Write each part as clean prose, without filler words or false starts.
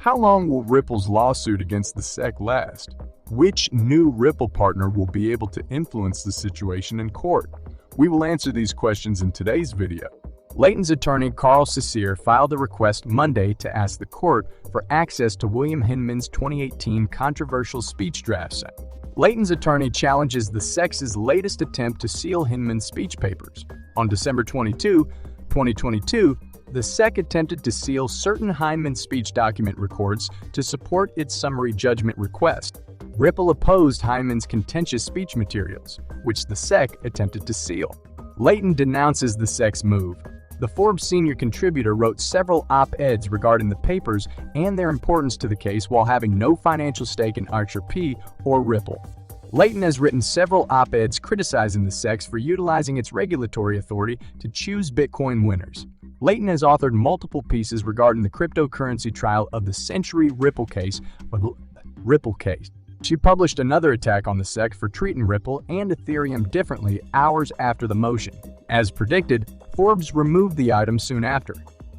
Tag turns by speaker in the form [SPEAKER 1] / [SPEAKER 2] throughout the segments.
[SPEAKER 1] How long will Ripple's lawsuit against the SEC last? Which new Ripple partner will be able to influence the situation in court? We will answer these questions in today's video. Layton's attorney Carl Cecere filed a request Monday to ask the court for access to William Hinman's 2018 controversial speech drafts. Layton's attorney challenges the SEC's latest attempt to seal Hinman's speech papers. On December 22, 2022, the SEC attempted to seal certain Hinman speech document records to support its summary judgment request. Ripple opposed Hinman's contentious speech materials, which the SEC attempted to seal. Layton denounces the SEC's move. The Forbes senior contributor wrote several op-eds regarding the papers and their importance to the case while having no financial stake in XRP or Ripple. Layton has written several op-eds criticizing the SEC for utilizing its regulatory authority to choose Bitcoin winners. Layton has authored multiple pieces regarding the cryptocurrency trial of the Century Ripple case. She published another attack on the SEC for treating Ripple and Ethereum differently hours after the motion. As predicted, Forbes removed the item soon after.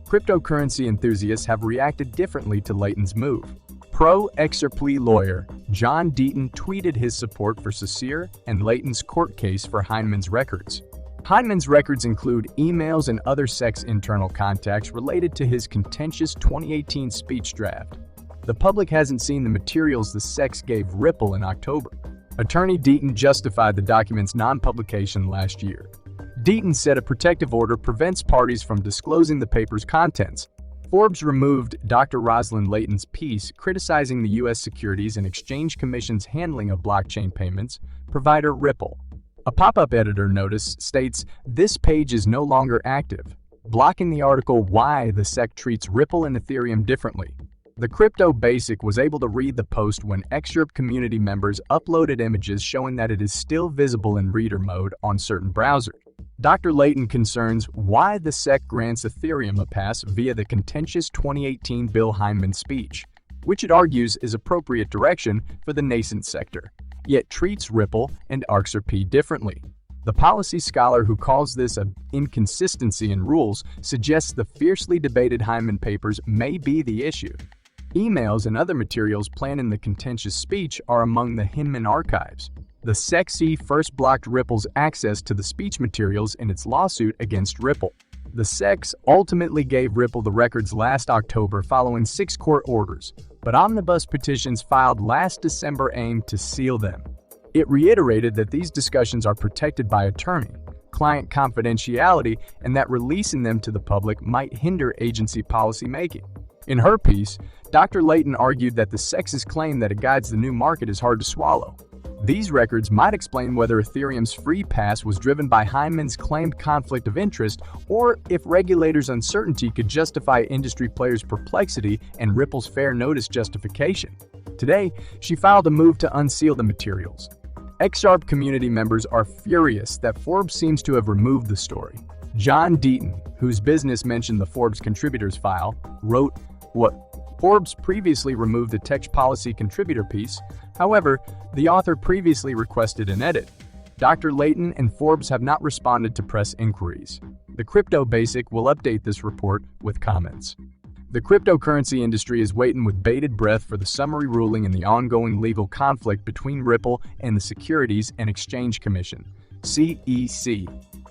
[SPEAKER 1] Cryptocurrency enthusiasts have reacted differently to Layton's move. Pro-XRP lawyer John Deaton tweeted his support for Cecere and Layton's court case for Hinman's records. Hinman's records include emails and other SEC internal contacts related to his contentious 2018 speech draft. The public hasn't seen the materials the SEC gave Ripple in October. Attorney Deaton justified the document's non-publication last year. Deaton said a protective order prevents parties from disclosing the paper's contents. Forbes removed Dr. Rosalind Layton's piece criticizing the U.S. Securities and Exchange Commission's handling of blockchain payments provider Ripple. A pop-up editor notice states, "This page is no longer active," blocking the article Why the SEC Treats Ripple and Ethereum Differently. The Crypto Basic was able to read the post when excerpt community members uploaded images showing that it is still visible in reader mode on certain browsers. Dr. Layton concerns why the SEC grants Ethereum a pass via the contentious 2018 Bill Hinman speech, which it argues is appropriate direction for the nascent sector, yet treats Ripple and XRP differently. The policy scholar who calls this an inconsistency in rules suggests the fiercely debated Hinman papers may be the issue. Emails and other materials planned in the contentious speech are among the Hinman archives. The SEC first blocked Ripple's access to the speech materials in its lawsuit against Ripple. The SEC ultimately gave Ripple the records last October following 6 court orders, but omnibus petitions filed last December aimed to seal them. It reiterated that these discussions are protected by attorney-client confidentiality and that releasing them to the public might hinder agency policy making. In her piece, Dr. Layton argued that the SEC's claim that it guides the new market is hard to swallow. These records might explain whether Ethereum's free pass was driven by Hinman's claimed conflict of interest or if regulators' uncertainty could justify industry players' perplexity and Ripple's fair notice justification. Today, she filed a move to unseal the materials. XRP community members are furious that Forbes seems to have removed the story. John Deaton, whose business mentioned the Forbes contributors file, wrote, "What? Forbes previously removed the tech policy contributor piece. However, the author previously requested an edit. Dr. Layton and Forbes have not responded to press inquiries. The Crypto Basic will update this report with comments." The cryptocurrency industry is waiting with bated breath for the summary ruling in the ongoing legal conflict between Ripple and the Securities and Exchange Commission, SEC.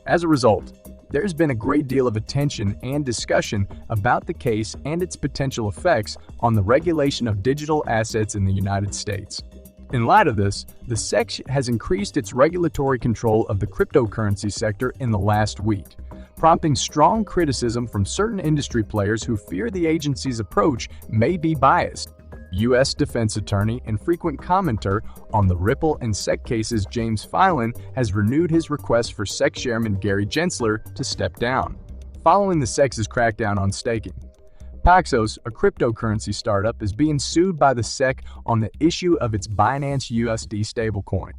[SPEAKER 1] As a result, there's been a great deal of attention and discussion about the case and its potential effects on the regulation of digital assets in the United States. In light of this, the SEC has increased its regulatory control of the cryptocurrency sector in the last week, prompting strong criticism from certain industry players who fear the agency's approach may be biased. U.S. defense attorney and frequent commenter on the Ripple and SEC cases James Filan has renewed his request for SEC Chairman Gary Gensler to step down, following the SEC's crackdown on staking. Paxos, a cryptocurrency startup, is being sued by the SEC on the issue of its Binance USD stablecoin.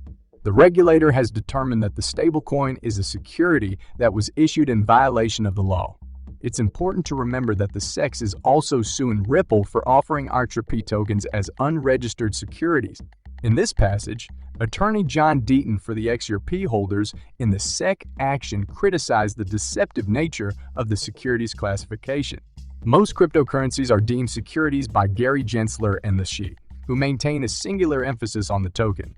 [SPEAKER 1] The regulator has determined that the stablecoin is a security that was issued in violation of the law. It's important to remember that the SEC is also suing Ripple for offering XRP tokens as unregistered securities. In this passage, attorney John Deaton for the XRP holders in the SEC action criticized the deceptive nature of the securities classification. Most cryptocurrencies are deemed securities by Gary Gensler and the Sheik, who maintain a singular emphasis on the token.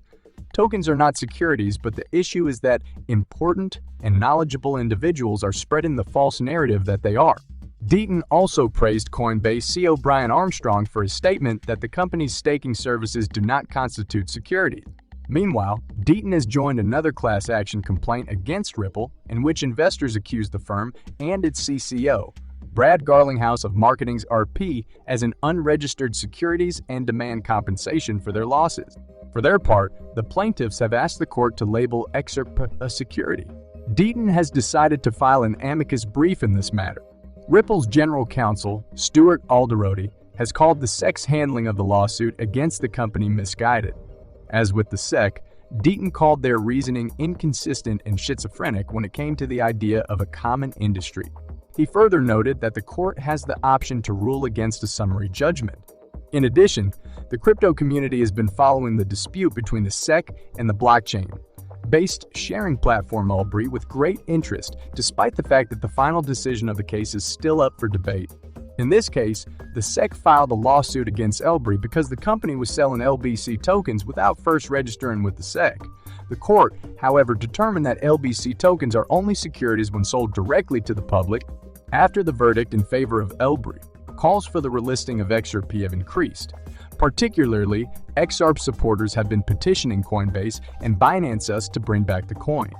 [SPEAKER 1] Tokens are not securities, but the issue is that important and knowledgeable individuals are spreading the false narrative that they are. Deaton also praised Coinbase CEO Brian Armstrong for his statement that the company's staking services do not constitute securities. Meanwhile, Deaton has joined another class action complaint against Ripple in which investors accuse the firm and its CCO, Brad Garlinghouse of Marketing's RP, as an unregistered securities and demand compensation for their losses. For their part, the plaintiffs have asked the court to label XRP a security. Deaton has decided to file an amicus brief in this matter. Ripple's general counsel, Stuart Alderoty, has called the SEC's handling of the lawsuit against the company misguided. As with the SEC, Deaton called their reasoning inconsistent and schizophrenic when it came to the idea of a common industry. He further noted that the court has the option to rule against a summary judgment. In addition, the crypto community has been following the dispute between the SEC and the blockchain-based sharing platform Elbri with great interest, despite the fact that the final decision of the case is still up for debate. In this case, the SEC filed a lawsuit against Elbri because the company was selling LBC tokens without first registering with the SEC. The court, however, determined that LBC tokens are only securities when sold directly to the public. After the verdict in favor of Elbri, calls for the relisting of XRP have increased. Particularly, XRP supporters have been petitioning Coinbase and Binance Us to bring back the coin.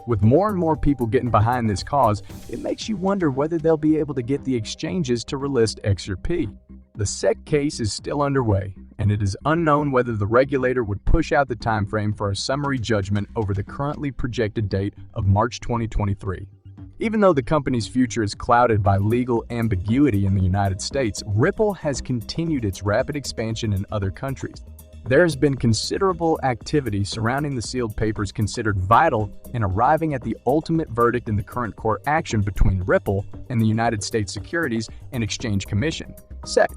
[SPEAKER 1] With more and more people getting behind this cause, it makes you wonder whether they'll be able to get the exchanges to relist XRP. The SEC case is still underway, and it is unknown whether the regulator would push out the timeframe for a summary judgment over the currently projected date of March 2023. Even though the company's future is clouded by legal ambiguity in the United States, Ripple has continued its rapid expansion in other countries. There has been considerable activity surrounding the sealed papers considered vital in arriving at the ultimate verdict in the current court action between Ripple and the United States Securities and Exchange Commission, SEC.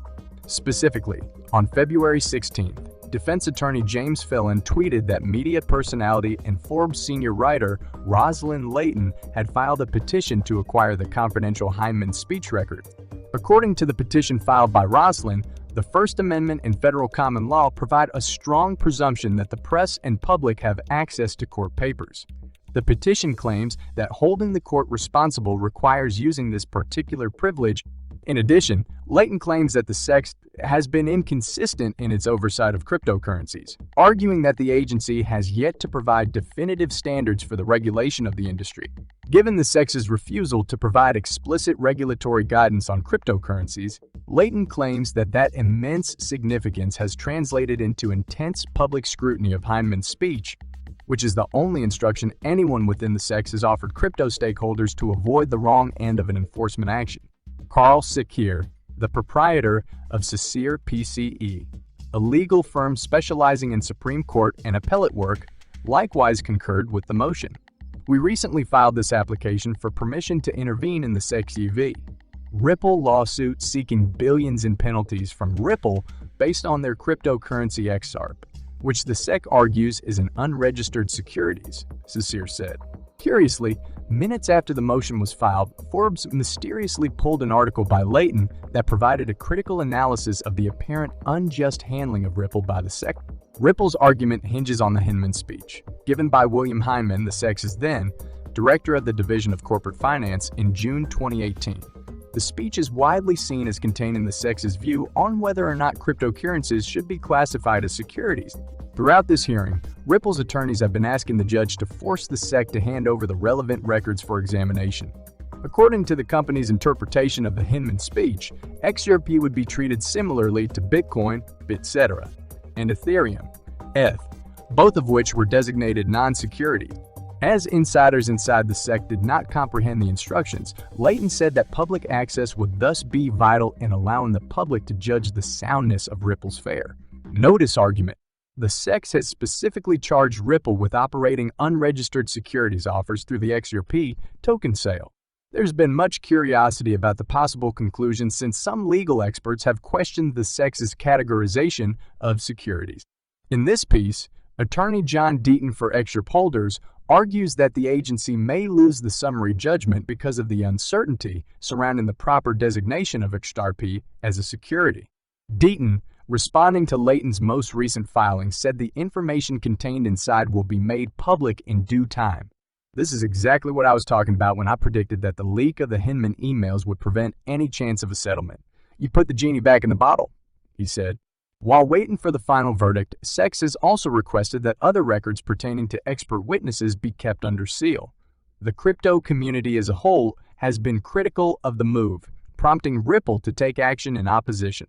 [SPEAKER 1] Specifically, on February 16th, defense attorney James Phelan tweeted that media personality and Forbes senior writer Rosalind Layton had filed a petition to acquire the confidential Heinemann speech record. According to the petition filed by Rosalind, the First Amendment and federal common law provide a strong presumption that the press and public have access to court papers. The petition claims that holding the court responsible requires using this particular privilege. In addition, Layton claims that the SEC has been inconsistent in its oversight of cryptocurrencies, arguing that the agency has yet to provide definitive standards for the regulation of the industry. Given the SEC's refusal to provide explicit regulatory guidance on cryptocurrencies, Layton claims that immense significance has translated into intense public scrutiny of Heinemann's speech, which is the only instruction anyone within the SEC has offered crypto stakeholders to avoid the wrong end of an enforcement action. Carl Sikir, the proprietor of Sikir PCE, a legal firm specializing in Supreme Court and appellate work, likewise concurred with the motion. We recently filed this application for permission to intervene in the SEC's UV Ripple lawsuit seeking billions in penalties from Ripple based on their cryptocurrency XRP, which the SEC argues is an unregistered securities, Sikir said. Curiously, minutes after the motion was filed, Forbes mysteriously pulled an article by Layton that provided a critical analysis of the apparent unjust handling of Ripple by the SEC. Ripple's argument hinges on the Heinemann speech, given by William Heinemann, the SEC's then director of the Division of Corporate Finance, in June 2018. The speech is widely seen as containing the SEC's view on whether or not cryptocurrencies should be classified as securities. Throughout this hearing, Ripple's attorneys have been asking the judge to force the SEC to hand over the relevant records for examination. According to the company's interpretation of the Heinemann speech, XRP would be treated similarly to Bitcoin, etc., and Ethereum, ETH, both of which were designated non-security. As insiders inside the SEC did not comprehend the instructions, Layton said that public access would thus be vital in allowing the public to judge the soundness of Ripple's fair notice argument. The SEC has specifically charged Ripple with operating unregistered securities offers through the XRP token sale. There's been much curiosity about the possible conclusion since some legal experts have questioned the SEC's categorization of securities. In this piece, attorney John Deaton for XRP holders argues that the agency may lose the summary judgment because of the uncertainty surrounding the proper designation of XRP as a security. Deaton, responding to Layton's most recent filing, said the information contained inside will be made public in due time. This is exactly what I was talking about when I predicted that the leak of the Hinman emails would prevent any chance of a settlement. You put the genie back in the bottle, he said. While waiting for the final verdict, SEC has also requested that other records pertaining to expert witnesses be kept under seal. The crypto community as a whole has been critical of the move, prompting Ripple to take action in opposition.